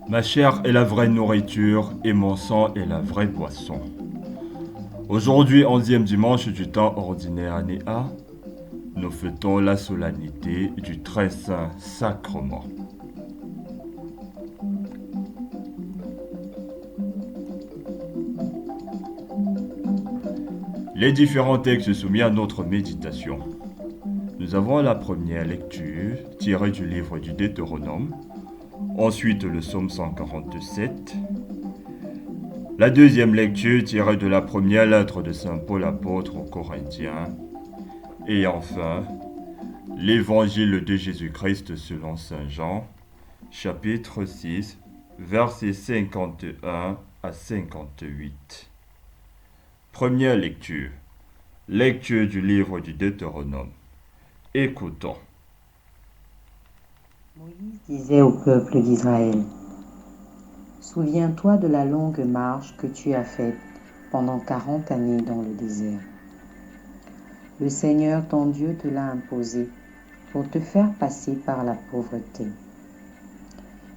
Ma chair est la vraie nourriture et mon sang est la vraie boisson. Aujourd'hui, 11e dimanche du temps ordinaire année A, nous fêtons la solennité du très saint sacrement. Les différents textes soumis à notre méditation. Nous avons la première lecture tirée du livre du Deutéronome, ensuite le psaume 147, la deuxième lecture tirée de la première lettre de Saint Paul apôtre aux Corinthiens, et enfin l'évangile de Jésus-Christ selon Saint Jean, chapitre 6, versets 51 à 58. Première lecture. Lecture du livre du Deutéronome. Écoutons. Moïse disait au peuple d'Israël, « Souviens-toi de la longue marche que tu as faite pendant 40 années dans le désert. Le Seigneur ton Dieu te l'a imposé pour te faire passer par la pauvreté.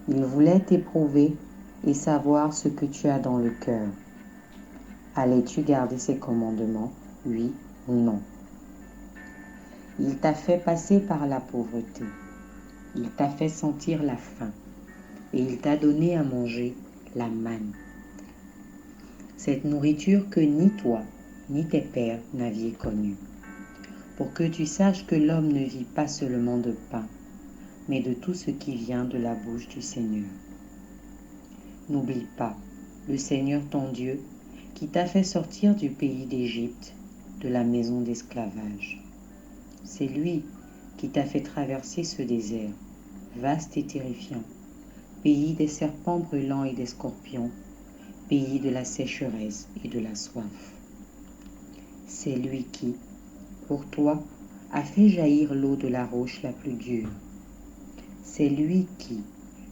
Il voulait t'éprouver et savoir ce que tu as dans le cœur. Allais-tu garder ses commandements, oui ou non? Il t'a fait passer par la pauvreté. Il t'a fait sentir la faim et il t'a donné à manger la manne. Cette nourriture que ni toi ni tes pères n'aviez connue. Pour que tu saches que l'homme ne vit pas seulement de pain, mais de tout ce qui vient de la bouche du Seigneur. N'oublie pas le Seigneur ton Dieu qui t'a fait sortir du pays d'Égypte, de la maison d'esclavage. C'est lui qui t'a fait traverser ce désert, vaste et terrifiant, pays des serpents brûlants et des scorpions, pays de la sécheresse et de la soif. C'est lui qui, pour toi, a fait jaillir l'eau de la roche la plus dure. C'est lui qui,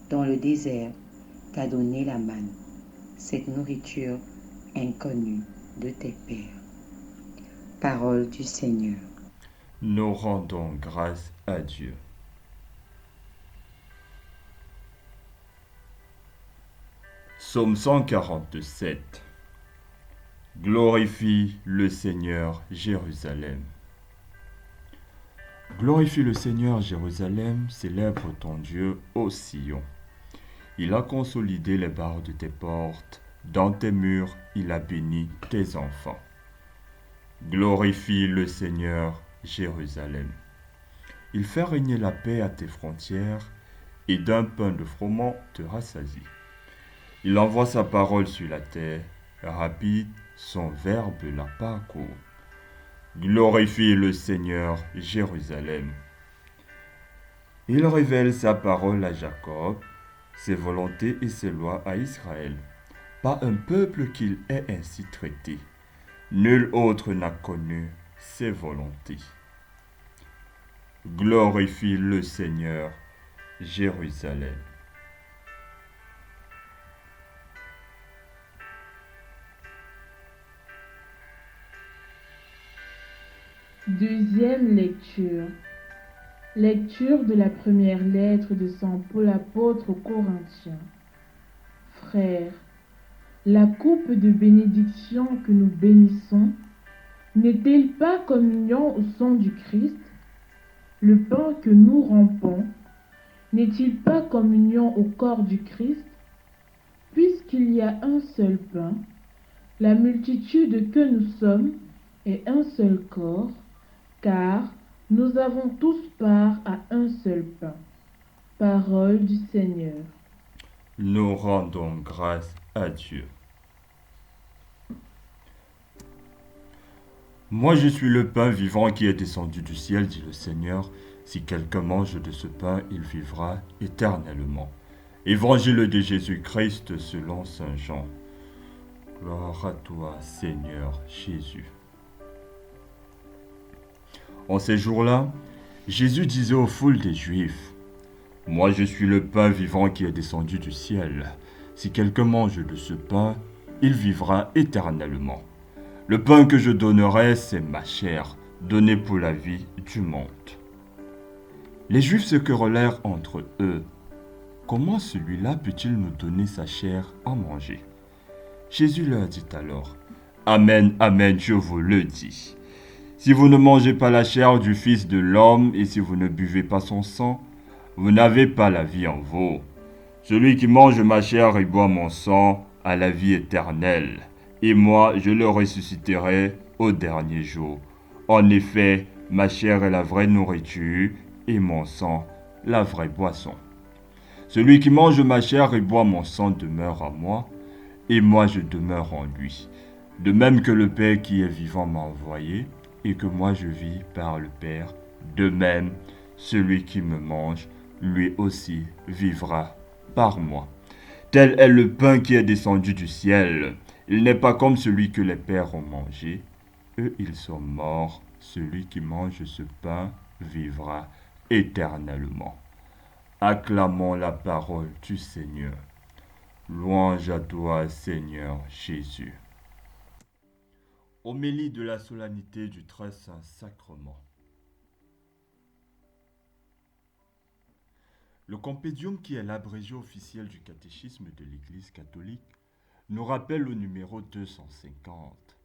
dans le désert, t'a donné la manne, cette nourriture inconnue de tes pères. Parole du Seigneur. Nous rendons grâce à Dieu. Psaume 147. Glorifie le Seigneur, Jérusalem. Glorifie le Seigneur, Jérusalem, célèbre ton Dieu, ô Sion. Il a consolidé les barres de tes portes, dans tes murs, il a béni tes enfants. Glorifie le Seigneur, Jérusalem. Il fait régner la paix à tes frontières, et d'un pain de froment te rassasie. Il envoie sa parole sur la terre, rapide, son verbe la parcourt. Glorifie le Seigneur, Jérusalem. Il révèle sa parole à Jacob, ses volontés et ses lois à Israël. Pas un peuple qu'il ait ainsi traité. Nul autre n'a connu ses volontés. Glorifie le Seigneur, Jérusalem. Deuxième lecture. Lecture de la première lettre de Saint Paul apôtre aux Corinthiens. Frères, la coupe de bénédiction que nous bénissons n'est-elle pas communion au sang du Christ? Le pain que nous rompons n'est-il pas communion au corps du Christ? Puisqu'il y a un seul pain, la multitude que nous sommes est un seul corps, car nous avons tous part à un seul pain. Parole du Seigneur. Nous rendons grâce à Dieu. Moi je suis le pain vivant qui est descendu du ciel, dit le Seigneur. Si quelqu'un mange de ce pain, il vivra éternellement. Évangile de Jésus-Christ selon Saint Jean. Gloire à toi, Seigneur Jésus. En ces jours-là, Jésus disait aux foules des Juifs, « Moi je suis le pain vivant qui est descendu du ciel. Si quelqu'un mange de ce pain, il vivra éternellement. Le pain que je donnerai, c'est ma chair, donné pour la vie du monde. Les Juifs se querellèrent entre eux. Comment celui-là peut-il nous donner sa chair à manger? Jésus leur dit alors, Amen, Amen, je vous le dis. Si vous ne mangez pas la chair du Fils de l'homme et si vous ne buvez pas son sang, vous n'avez pas la vie en vous. Celui qui mange ma chair et boit mon sang a la vie éternelle, et moi je le ressusciterai au dernier jour. En effet, ma chair est la vraie nourriture et mon sang la vraie boisson. Celui qui mange ma chair et boit mon sang demeure en moi, et moi je demeure en lui. De même que le Père qui est vivant m'a envoyé, et que moi je vis par le Père, de même, celui qui me mange, lui aussi vivra par moi. Tel est le pain qui est descendu du ciel. Il n'est pas comme celui que les pères ont mangé. Eux, ils sont morts. Celui qui mange ce pain vivra éternellement. Acclamons la parole du Seigneur. Louange à toi, Seigneur Jésus. Homélie de la solennité du très saint sacrement. Le Compédium, qui est l'abrégé officiel du catéchisme de l'Église catholique, nous rappelle au numéro 250.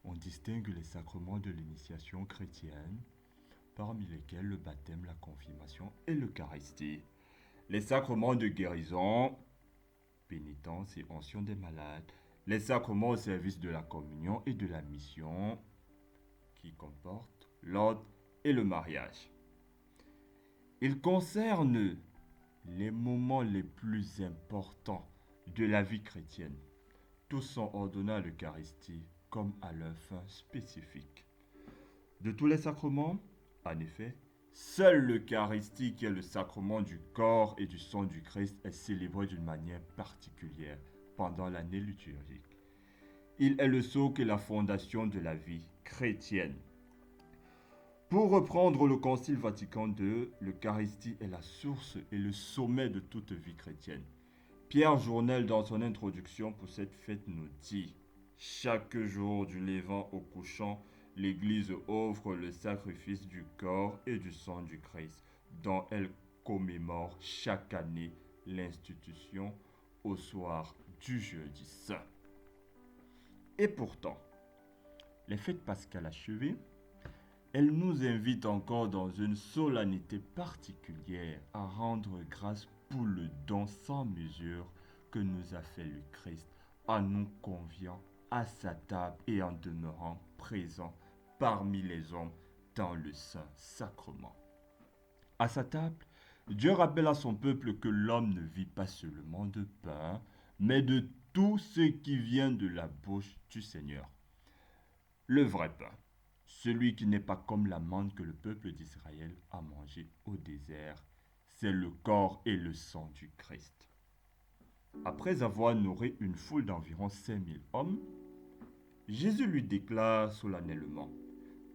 On distingue les sacrements de l'initiation chrétienne, parmi lesquels le baptême, la confirmation et l'Eucharistie. Les sacrements de guérison, pénitence et onction des malades, les sacrements au service de la communion et de la mission, qui comportent l'ordre et le mariage. Ils concernent les moments les plus importants de la vie chrétienne. Tous sont ordonnés à l'Eucharistie comme à leur fin spécifique. De tous les sacrements, en effet, seul l'Eucharistie, qui est le sacrement du corps et du sang du Christ, est célébré d'une manière particulière pendant l'année liturgique. Il est le socle et la fondation de la vie chrétienne. Pour reprendre le Concile Vatican II, l'Eucharistie est la source et le sommet de toute vie chrétienne. Pierre Journel, dans son introduction pour cette fête, nous dit « Chaque jour du levant au couchant, l'Église offre le sacrifice du corps et du sang du Christ, dont elle commémore chaque année l'institution au soir du jeudi saint. » Et pourtant, les fêtes pascales achevées, elle nous invite encore dans une solennité particulière à rendre grâce pour le don sans mesure que nous a fait le Christ en nous conviant à sa table et en demeurant présent parmi les hommes dans le saint sacrement. À sa table, Dieu rappelle à son peuple que l'homme ne vit pas seulement de pain, mais de tout ce qui vient de la bouche du Seigneur. Le vrai pain. Celui qui n'est pas comme la manne que le peuple d'Israël a mangé au désert, c'est le corps et le sang du Christ. Après avoir nourri une foule d'environ 5000 hommes, Jésus lui déclare solennellement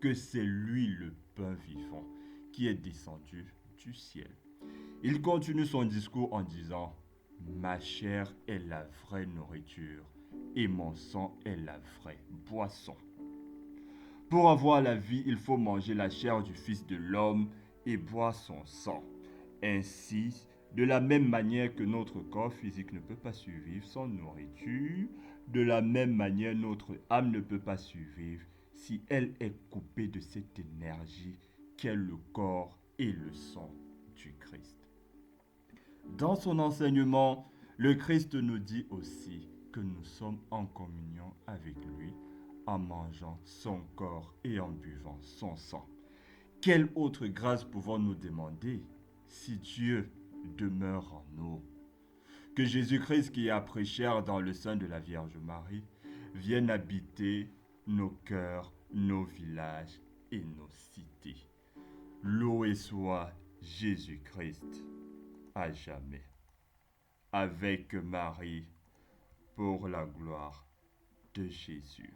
que c'est lui le pain vivant qui est descendu du ciel. Il continue son discours en disant « Ma chair est la vraie nourriture et mon sang est la vraie boisson. » Pour avoir la vie, il faut manger la chair du Fils de l'homme et boire son sang. Ainsi, de la même manière que notre corps physique ne peut pas survivre sans nourriture, de la même manière notre âme ne peut pas survivre si elle est coupée de cette énergie qu'est le corps et le sang du Christ. Dans son enseignement, le Christ nous dit aussi que nous sommes en communion avec lui en mangeant son corps et en buvant son sang. Quelle autre grâce pouvons-nous demander si Dieu demeure en nous? Que Jésus-Christ, qui a pris chair dans le sein de la Vierge Marie, vienne habiter nos cœurs, nos villages et nos cités. Loué soit Jésus-Christ à jamais. Avec Marie, pour la gloire de Jésus.